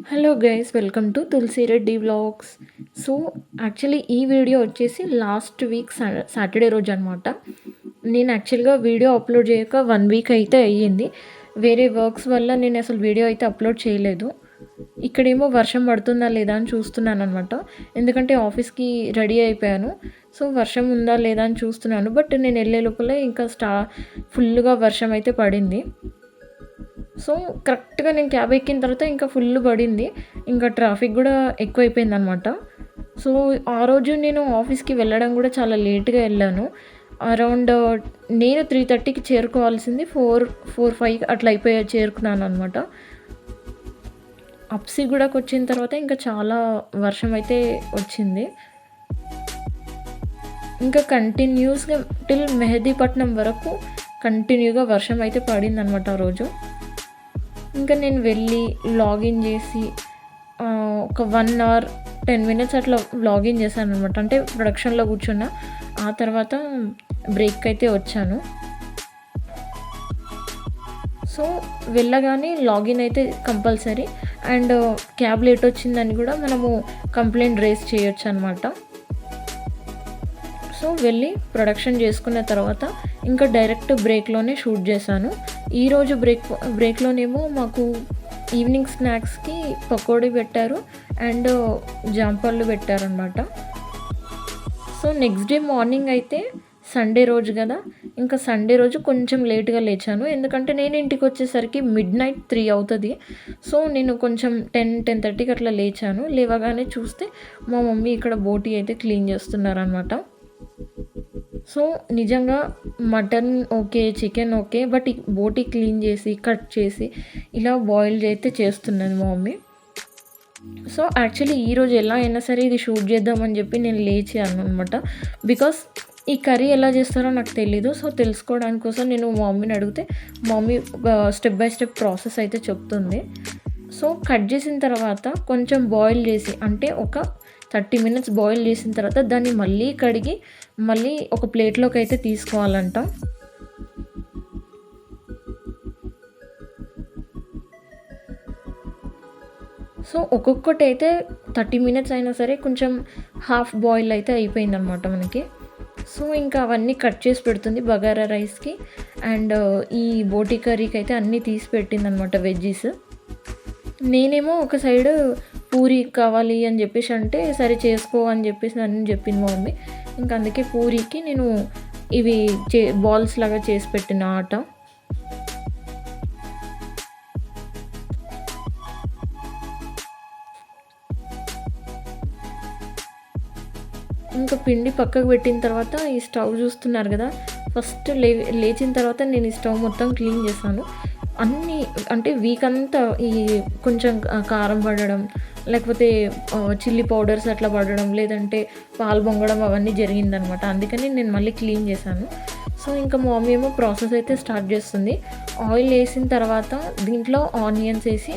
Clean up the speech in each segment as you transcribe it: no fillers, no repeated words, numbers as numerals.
Hello guys, welcome to Tulasi Reddy vlogs. So actually ఈ video వచ్చేసి last week Saturday రోజు అనమాట. నేను యాక్చువల్గా వీడియో అప్లోడ్ చేయక 1 వీక్ అయితే అయ్యింది. వేరే వర్క్స్ వల్ల నేను అసలు వీడియో అయితే అప్లోడ్ చేయలేదు. ఇక్కడేమో వర్షం పడుతుందా లేదా అని చూస్తున్నాను అనమాట. ఎందుకంటే ఆఫీస్కి రెడీ అయిపోయాను. సో వర్షం ఉందా లేదా అని చూస్తున్నాను. బట్ నేను వెళ్ళే లోపల ఇంకా ఫుల్గా వర్షం అయితే పడింది. సో కరెక్ట్‌గా నేను క్యాబ్ ఎక్కిన తర్వాత ఇంకా ఫుల్ పడింది. ఇంకా ట్రాఫిక్ గూడా ఎక్కువైపోయిందనమాట. సో ఆ రోజు నేను ఆఫీస్‌కి వెళ్ళడం గూడా చాలా లేట్‌గా వెళ్ళాను. అరౌండ్ నేను 3:30కి చేరుకోవాల్సింది 5 అట్లా చేరుకున్నాననమాట. అప్సిగూడకొచ్చిన తర్వాత ఇంకా చాలా వర్షం అయితే వచ్చింది. ఇంకా కంటిన్యూస్‌గా టిల్ మెహదీపట్నం వరకు కంటిన్యూగా వర్షం అయితే పడిందనమాట ఆ రోజు. ఇంకా నేను వెళ్ళి లాగిన్ చేసి ఒక 1 అవర్ 10 మినిట్స్ అట్లా లాగిన్ చేశాననమాట. అంటే ప్రొడక్షన్‌లో కూర్చున్నా. ఆ తర్వాత బ్రేక్ అయితే వచ్చాను. సో వెళ్ళగానే లాగిన్ అయితే కంపల్సరీ. అండ్ క్యాబ్ లేట్ వచ్చిందని కూడా మనము కంప్లైంట్ రేజ్ చేయొచ్చనమాట. సో వెళ్ళి ప్రొడక్షన్ చేసుకున్న తర్వాత ఇంకా డైరెక్ట్ బ్రేక్‌లోనే షూట్ చేశాను. ఈరోజు బ్రేక్‌లోనేమో మాకు ఈవినింగ్ స్నాక్స్‌కి పకోడీ పెట్టారు అండ్ జాంపళ్ళు పెట్టారనమాట. సో నెక్స్ట్ డే మార్నింగ్ అయితే సండే రోజు కదా! ఇంకా సండే రోజు కొంచెం లేట్‌గా లేచాను. ఎందుకంటే నేను ఇంటికొచ్చేసరికి మిడ్‌నైట్ 3 అవుతది. సో నేను కొంచెం 10:30కి అట్లా లేచాను. లేవగానే చూస్తే మా మమ్మీ ఇక్కడ బోటీ అయితే క్లీన్ చేస్తున్నారనమాట. సో నిజంగా mutton okay, chicken okay. But ఈ బోటీ క్లీన్ చేసి, కట్ చేసి ఇలా బాయిల్ అయితే చేస్తున్నది మా మమ్మీ. సో యాక్చువల్లీ ఈరోజు ఎలా అయినా సరే ఇది షూట్ చేద్దామని చెప్పి నేను లేచాను అనమాట. బికాస్ ఈ కర్రీ ఎలా చేస్తారో నాకు తెలీదు. సో తెలుసుకోవడానికి కోసం నేను మా మమ్మీని అడిగితే మా mummy step by step process అయితే చెప్తుంది. సో కట్ చేసిన తర్వాత కొంచెం బాయిల్ చేసి, అంటే ఒక 30 మినిట్స్ బాయిల్ చేసిన తర్వాత దాన్ని మళ్ళీ కడిగి మళ్ళీ ఒక ప్లేట్లోకి అయితే తీసుకోవాలంట. సో ఒక్కొక్కటి అయితే 30 మినిట్స్ అయినా సరే కొంచెం హాఫ్ బాయిల్ అయితే అయిపోయిందనమాట మనకి. సో ఇంకా అవన్నీ కట్ చేసి పెడుతుంది బగారా రైస్కి అండ్ ఈ బోటీ కర్రీకి అయితే అన్నీ తీసి పెట్టిందనమాట వెజ్జీస్. నేనేమో ఒక సైడు పూరి కావాలి అని చెప్పేసి అంటే, సరే చేసుకో అని చెప్పేసి అని చెప్పింది మా మమ్మీ. ఇంకా అందుకే పూరీకి నేను ఇవి బాల్స్ లాగా చేసి పెట్టిన ఆట. ఇంకా పిండి పక్కకు పెట్టిన తర్వాత ఈ స్టవ్ చూస్తున్నారు కదా! ఫస్ట్ లేచిన తర్వాత నేను ఈ స్టవ్ మొత్తం క్లీన్ చేశాను. అన్నీ అంటే వీక్ అంతా ఈ కొంచెం కారం పడడం, లేకపోతే చిల్లీ పౌడర్స్ అట్లా పడడం, లేదంటే పాలు పొంగడం అవన్నీ జరిగిందనమాట. అందుకని నేను మళ్ళీ క్లీన్ చేశాను. సో ఇంకా మా మమ్మీ ఏమో ప్రాసెస్ అయితే స్టార్ట్ చేస్తుంది. ఆయిల్ వేసిన తర్వాత దీంట్లో ఆనియన్స్ వేసి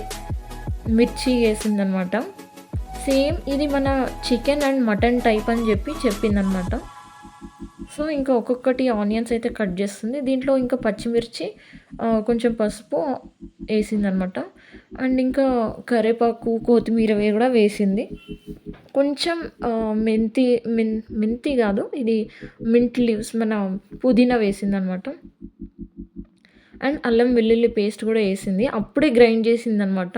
మిర్చి వేసిందనమాట. సేమ్ ఇది మన చికెన్ అండ్ మటన్ టైప్ అని చెప్పిందనమాట. సో ఇంకా ఒక్కొక్కటి ఆనియన్స్ అయితే కట్ చేస్తుంది. దీంట్లో ఇంకా పచ్చిమిర్చి, కొంచెం పసుపు వేసిందనమాట. అండ్ ఇంకా కరివేపాకు, కొత్తిమీర కూడా వేసింది. కొంచెం మెంతి మెంతి కాదు, ఇది మింట్ లీవ్స్, మన పుదీనా వేసిందనమాట. అండ్ అల్లం వెల్లుల్లి పేస్ట్ కూడా వేసింది. అప్పుడే గ్రైండ్ చేసిందనమాట.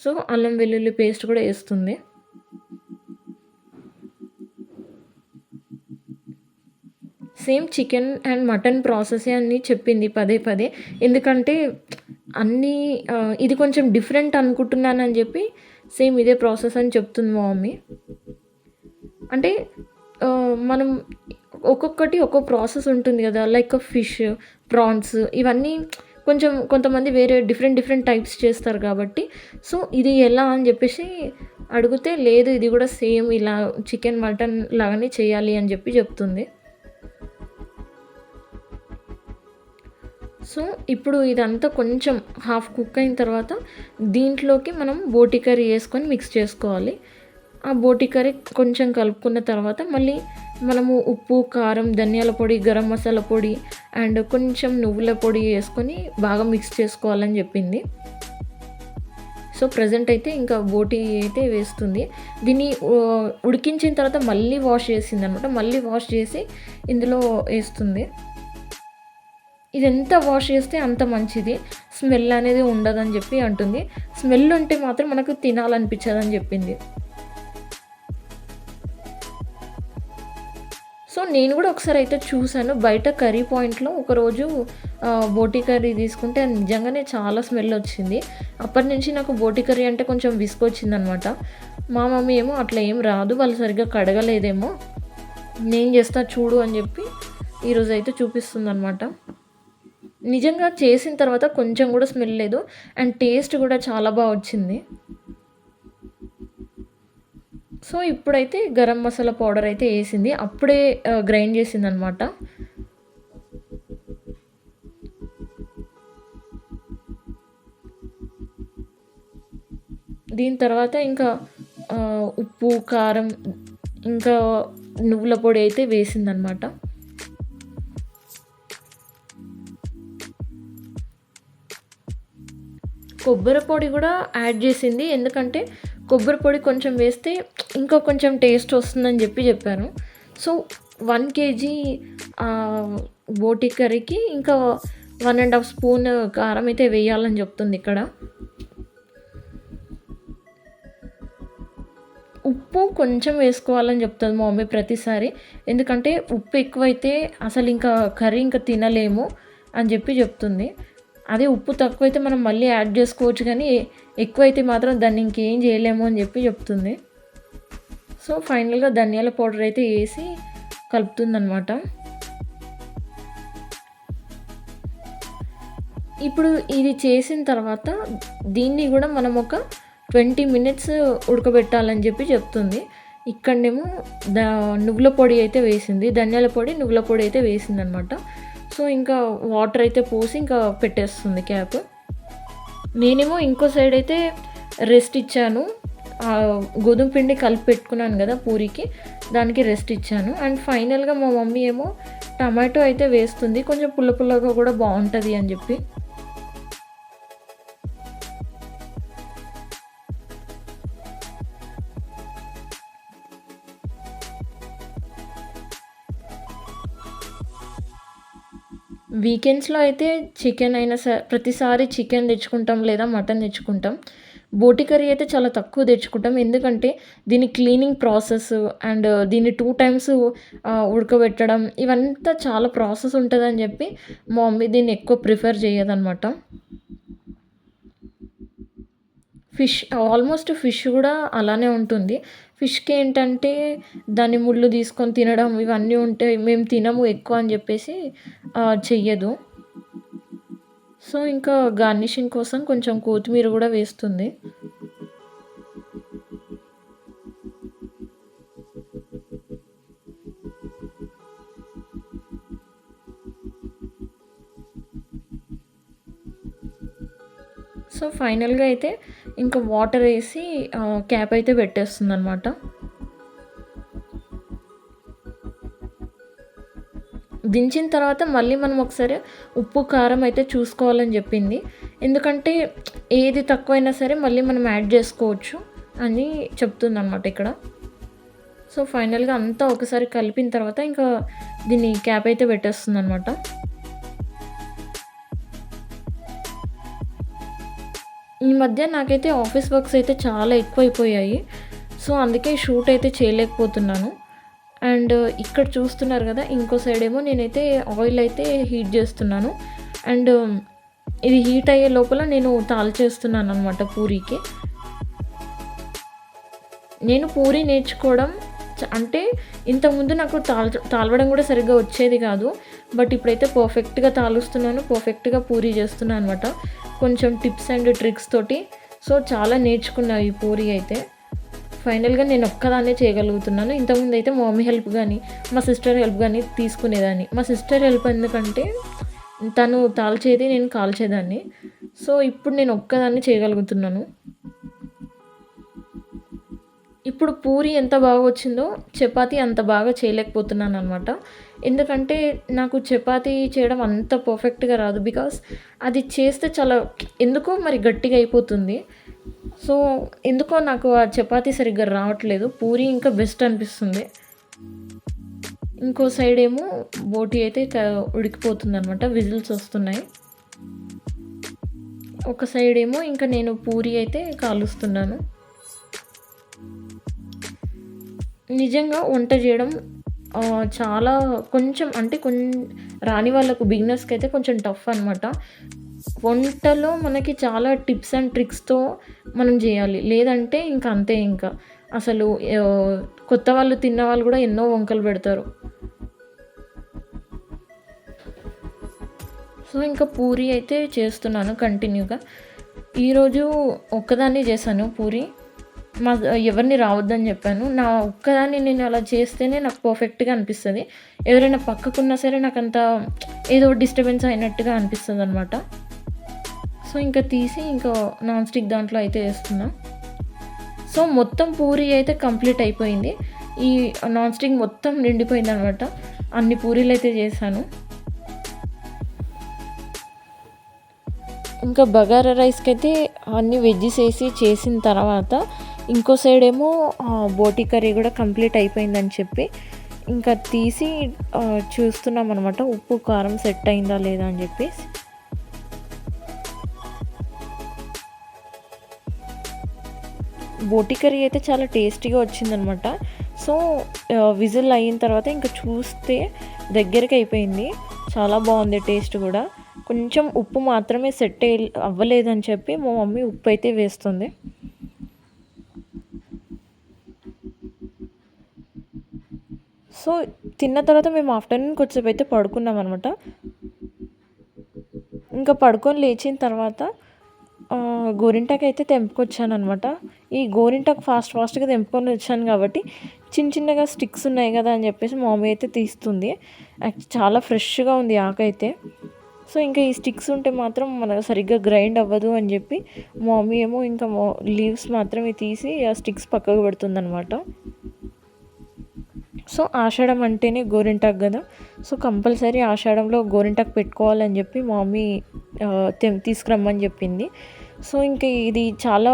సో అల్లం వెల్లుల్లి పేస్ట్ కూడా వేస్తుంది. సేమ్ చికెన్ అండ్ మటన్ ప్రాసెసే అని చెప్పింది పదే పదే. ఎందుకంటే అన్నీ ఇది కొంచెం డిఫరెంట్ అనుకుంటున్నానని చెప్పి సేమ్ ఇదే ప్రాసెస్ అని చెప్తుంది మా మమ్మీ. అంటే మనం ఒక్కొక్కటి ఒక్కో ప్రాసెస్ ఉంటుంది కదా! లైక్ ఫిష్, ప్రాన్స్ ఇవన్నీ కొంచెం కొంతమంది వేరే డిఫరెంట్ టైప్స్ చేస్తారు కాబట్టి, సో ఇది ఎలా అని చెప్పేసి అడిగితే, లేదు ఇది కూడా సేమ్ ఇలా చికెన్, మటన్ లాగానే చేయాలి అని చెప్తుంది. సో ఇప్పుడు ఇదంతా కొంచెం హాఫ్ కుక్ అయిన తర్వాత దీంట్లోకి మనం బోటీ కర్రీ వేసుకొని మిక్స్ చేసుకోవాలి. ఆ బోటీ కర్రీ కొంచెం కలుపుకున్న తర్వాత మళ్ళీ మనము ఉప్పు, కారం, ధనియాల పొడి, గరం మసాలా పొడి అండ్ కొంచెం నువ్వుల పొడి వేసుకొని బాగా మిక్స్ చేసుకోవాలని చెప్పింది. సో ప్రెజెంట్ అయితే ఇంకా బోటీ అయితే వేస్తుంది. దీన్ని ఉడికించిన తర్వాత మళ్ళీ వాష్ చేసిందనమాట. మళ్ళీ వాష్ చేసి ఇందులో ఏస్తుంది. ఇది ఎంత వాష్ చేస్తే అంత మంచిది. స్మెల్ అనేది ఉండదని చెప్పి అంటుంది. స్మెల్ ఉంటే మాత్రం మనకు తినాలనిపించదని చెప్పింది. సో నేను కూడా ఒకసారి అయితే చూసాను. బయట కర్రీ పాయింట్‌లో ఒకరోజు బోటీ కర్రీ తీసుకుంటే అది నిజంగానే చాలా స్మెల్ వచ్చింది. అప్పటి నుంచి నాకు బోటీ కర్రీ అంటే కొంచెం విసుగొచ్చిందనమాట. మా మమ్మీ ఏమో అట్లా ఏం రాదు, వాళ్ళు సరిగ్గా కడగలేదేమో, నేను చేస్తా చూడు అని చెప్పి ఈరోజైతే చూపిస్తుందనమాట. నిజంగా చేసిన తర్వాత కొంచెం కూడా స్మెల్ లేదు. అండ్ టేస్ట్ కూడా చాలా బా వచ్చింది. సో ఇప్పుడైతే గరం మసాలా పౌడర్ అయితే ఏసింది. అప్పుడే గ్రైండ్ చేసిందనమాట. దీని తర్వాత ఇంకా ఉప్పు, కారం, ఇంకా నువ్వుల పొడి అయితే వేసిందనమాట. కొబ్బరి పొడి కూడా యాడ్ చేసింది. ఎందుకంటే కొబ్బరి పొడి కొంచెం వేస్తే ఇంకా కొంచెం టేస్ట్ వస్తుందని చెప్పారు. సో 1 కేజీ బోటీ కర్రీకి ఇంకా 1½ స్పూన్ కారం అయితే వేయాలని చెప్తుంది ఇక్కడ. ఉప్పు కొంచెం వేసుకోవాలని చెప్తుంది మా మమ్మీ ప్రతిసారి. ఎందుకంటే ఉప్పు ఎక్కువైతే అసలు ఇంకా కర్రీ ఇంకా తినలేము అని చెప్తుంది. అదే ఉప్పు తక్కువైతే మనం మళ్ళీ యాడ్ చేసుకోవచ్చు, కానీ ఎక్కువైతే మాత్రం దాన్ని ఇంకేం చేయలేము అని చెప్తుంది. సో ఫైనల్గా ధనియాల పౌడర్ అయితే వేసి కలుపుతుందనమాట. ఇప్పుడు ఇది చేసిన తర్వాత దీన్ని కూడా మనం ఒక 20 మినిట్స్ ఉడకబెట్టాలని చెప్తుంది. ఇక్కడనేమో నువ్వుల పొడి అయితే వేసింది, ధనియాల పొడి, నువ్వుల పొడి అయితే వేసిందనమాట. సో ఇంకా వాటర్ అయితే పోసి ఇంకా పెట్టేస్తుంది క్యాప్. నేనేమో ఇంకో సైడ్ అయితే రెస్ట్ ఇచ్చాను. గోధుమ పిండి కలిపి పెట్టుకున్నాను కదా పూరికి, దానికి రెస్ట్ ఇచ్చాను. అండ్ ఫైనల్గా మా మమ్మీ ఏమో టమాటో అయితే వేస్తుంది, కొంచెం పుల్ల పుల్లగా కూడా బాగుంటుంది అని చెప్పి. వీకెండ్స్‌లో అయితే చికెన్ అయినా ప్రతిసారి చికెన్ తెచ్చుకుంటాం లేదా మటన్ తెచ్చుకుంటాం. బోటి కర్రీ అయితే చాలా తక్కువ తెచ్చుకుంటాం. ఎందుకంటే దీని క్లీనింగ్ ప్రాసెస్ అండ్ దీన్ని 2 టైమ్స్ ఉడకబెట్టడం ఇవంతా చాలా ప్రాసెస్ ఉంటదని చెప్పి మా మమ్మీ దీన్ని ఎక్కువ ప్రిఫర్ చేయదనమాట. ఆల్మోస్ట్ ఫిష్ కూడా అలానే ఉంటుంది. ఫిష్‌కి ఏంటంటే దాన్ని ముళ్ళు తీసుకొని తినడం ఇవన్నీ ఉంటాయి. మేము తినము ఎక్కువ అని చెప్పేసి చెయ్యదు. సో ఇంకా గార్నిషింగ్ కోసం కొంచెం కొత్తిమీర కూడా వేస్తుంది. సో ఫైనల్‌గా అయితే ఇంకా వాటర్ వేసి క్యాప్ అయితే పెట్టేస్తుందనమాట. దించిన తర్వాత మళ్ళీ మనం ఒకసారి ఉప్పు, కారం అయితే చూసుకోవాలని చెప్పింది. ఎందుకంటే ఏది తక్కువైనా సరే మళ్ళీ మనం యాడ్ చేసుకోవచ్చు అని చెప్తుందనమాట ఇక్కడ. సో ఫైనల్‌గా అంతా ఒకసారి కలిపిన తర్వాత ఇంకా దీన్ని క్యాప్ అయితే పెట్టేస్తుందనమాట. ఈ మధ్య నాకైతే ఆఫీస్ వర్క్స్ అయితే చాలా ఎక్కువైపోయాయి. సో అందుకే షూట్ అయితే చేయలేకపోతున్నాను. అండ్ ఇక్కడ చూస్తున్నారు కదా, ఇంకో సైడ్ ఏమో నేనైతే ఆయిల్ అయితే హీట్ చేస్తున్నాను. అండ్ ఇది హీట్ అయ్యే లోపల నేను తాల్చేస్తున్నాను అనమాట పూరీకి. నేను పూరీ నేర్చుకోవడం అంటే ఇంతకుముందు నాకు తాలవడం కూడా సరిగ్గా వచ్చేది కాదు. బట్ ఇప్పుడైతే పర్ఫెక్ట్గా తాలుస్తున్నాను, పర్ఫెక్ట్గా పూరీ చేస్తున్నాను అనమాట, కొంచెం టిప్స్ అండ్ ట్రిక్స్ తోటి. సో చాలా నేర్చుకున్నా ఈ పూరీ అయితే. ఫైనల్గా నేను ఒక్కదాన్నే చేయగలుగుతున్నాను. ఇంతకుముందు అయితే మా మమ్మీ హెల్ప్ కానీ మా సిస్టర్ హెల్ప్ కానీ తీసుకునేదాన్ని. మా సిస్టర్ హెల్ప్ ఎందుకంటే తను తాల్చేది, నేను కాల్చేదాన్ని. సో ఇప్పుడు నేను ఒక్కదాన్ని చేయగలుగుతున్నాను. ఇప్పుడు పూరి ఎంత బాగా వచ్చిందో చపాతీ అంత బాగా చేయలేకపోతున్నాను అనమాట. ఎందుకంటే నాకు చపాతీ చేయడం అంత పర్ఫెక్ట్గా రాదు. బికాస్ అది చేస్తే చాలా ఎందుకో మరి గట్టిగా అయిపోతుంది. సో, ఎందుకో నాకు ఆ చపాతీ సరిగ్గా రావట్లేదు. పూరి ఇంకా బెస్ట్ అనిపిస్తుంది. ఇంకో సైడేమో బోటీ అయితే ఉడికిపోతుందనమాట. విజిల్స్ వస్తున్నాయి. ఒక సైడేమో ఇంకా నేను పూరి అయితే కాలుస్తున్నాను. నిజంగా వంట చేయడం చాలా కొంచెం అంటే రాని వాళ్ళకు బిగినర్స్‌కైతే కొంచెం టఫ్ అనమాట. వంటలో మనకి చాలా టిప్స్ అండ్ ట్రిక్స్‌తో మనం జేయాలి. లేదంటే ఇంక అంతే ఇంకా. అసలు కొత్త వాళ్ళు తిన్నవాళ్ళు గూడా ఎన్నో వంకలు పెడతారు. సో, ఇంకా పూరి అయితే చేస్తున్నాను కంటిన్యూగా. ఈరోజు ఒక్కదాన్నే చేశాను పూరి. ఎవరిని రావద్దని చెప్పాను. నా ఒక్కదాన్ని నేను అలా చేస్తేనే నాకు పర్ఫెక్ట్‌గా అనిపిస్తది. ఎవరైనా పక్కకున్నా సరే నాకంత ఏదో డిస్టర్బెన్స్ అయినట్టుగా అనిపిస్తదనమాట. సో, ఇంకా తీసి ఇంకా నాన్ స్టిక్ దాంట్లో అయితే ఏస్తున్నా. సో, మొత్తం పూరి అయితే కంప్లీట్ అయిపోయింది. ఈ నాన్ స్టిక్ మొత్తం నిండిపోయిందనమాట. అన్ని పూరీలైతే చేశాను. ఇంకా బగారా రైస్‌కైతే అన్ని వెజ్జీస్ ఏసి చేసిన తర్వాత ఇంకో సైడేమో బోటీ కర్రీ కూడా కంప్లీట్ అయిపోయిందని చెప్పి ఇంకా తీసి చూస్తున్నామనమాట. ఉప్పు, కారం సెట్ అయిందా లేదా అని చెప్పేసి. బోటీ కర్రీ అయితే చాలా టేస్టీగా వచ్చిందనమాట. సో, విజిల్ అయిన తర్వాత ఇంకా చూస్తే దగ్గరికి అయిపోయింది. చాలా బాగుంది టేస్ట్ కూడా. కొంచెం ఉప్పు మాత్రమే సెట్ అవ్వలేదని చెప్పి మా మమ్మీ ఉప్పు అయితే వేస్తుంది. సో, తిన్న తర్వాత మేము ఆఫ్టర్‌నూన్ కొద్దిసేపు అయితే పడుకున్నాం అనమాట. ఇంకా పడుకొని లేచిన తర్వాత గోరింటాకు అయితే తెంపుకొచ్చాననమాట. ఈ గోరింటాకు ఫాస్ట్‌గా తెంపుకొని వచ్చాను కాబట్టి చిన్నగా స్టిక్స్ ఉన్నాయి కదా అని చెప్పేసి మా మమ్మీ అయితే తీస్తుంది. చాలా ఫ్రెష్‌గా ఉంది ఆకైతే. సో, ఇంకా ఈ స్టిక్స్ ఉంటే మాత్రం మనకు సరిగ్గా గ్రైండ్ అవ్వదు అని చెప్పి మా మమ్మీ ఏమో ఇంకా లీవ్స్ మాత్రమే తీసి ఆ స్టిక్స్ పక్కకు పెడుతుందనమాట. సో, ఆషాఢం అంటేనే గోరింటాకు గదా! సో, కంపల్సరీ ఆషాఢంలో గోరింటాకు పెట్టుకోవాలని చెప్పి మా మమ్మీ తీసుకురమ్మని చెప్పింది. సో, ఇంక ఇది చాలా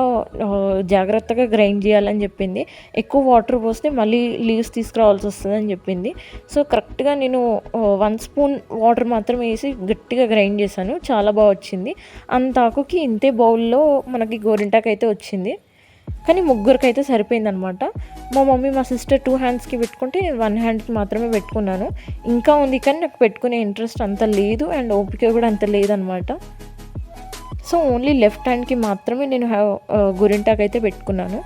జాగ్రత్తగా గ్రైండ్ చేయాలని చెప్పింది. ఎక్కువ వాటర్ పోస్తే మళ్ళీ లీవ్స్ తీసుకురావాల్సి వస్తదని చెప్పింది. సో, కరెక్ట్‌గా నేను 1 స్పూన్ వాటర్ మాత్రమే ఏసి గట్టిగా గ్రైండ్ చేశాను. చాలా వచ్చింది. అంత ఆకుకి ఇంతే బౌల్‌లో మనకి గోరింటాకు అయితే వచ్చింది. కానీ ముగ్గురికైతే సరిపోయిందనమాట. మా మమ్మీ, మా సిస్టర్ 2 హ్యాండ్స్‌కి పెట్టుకుంటే 1 హ్యాండ్‌కి మాత్రమే పెట్టుకున్నాను. ఇంకా ఉంది కానీ నాకు పెట్టుకునే ఇంట్రెస్ట్ అంత లేదు అండ్ ఓపిక కూడా అంత లేదనమాట. సో, ఓన్లీ లెఫ్ట్ హ్యాండ్‌కి మాత్రమే నేను గోరింటాకు అయితే పెట్టుకున్నాను.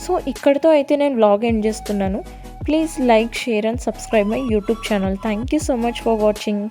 సో, ఇక్కడితో అయితే నేను వ్లాగ్ ఎండ్ చేస్తున్నాను. Please like, share and subscribe my YouTube channel. Thank you so much for watching.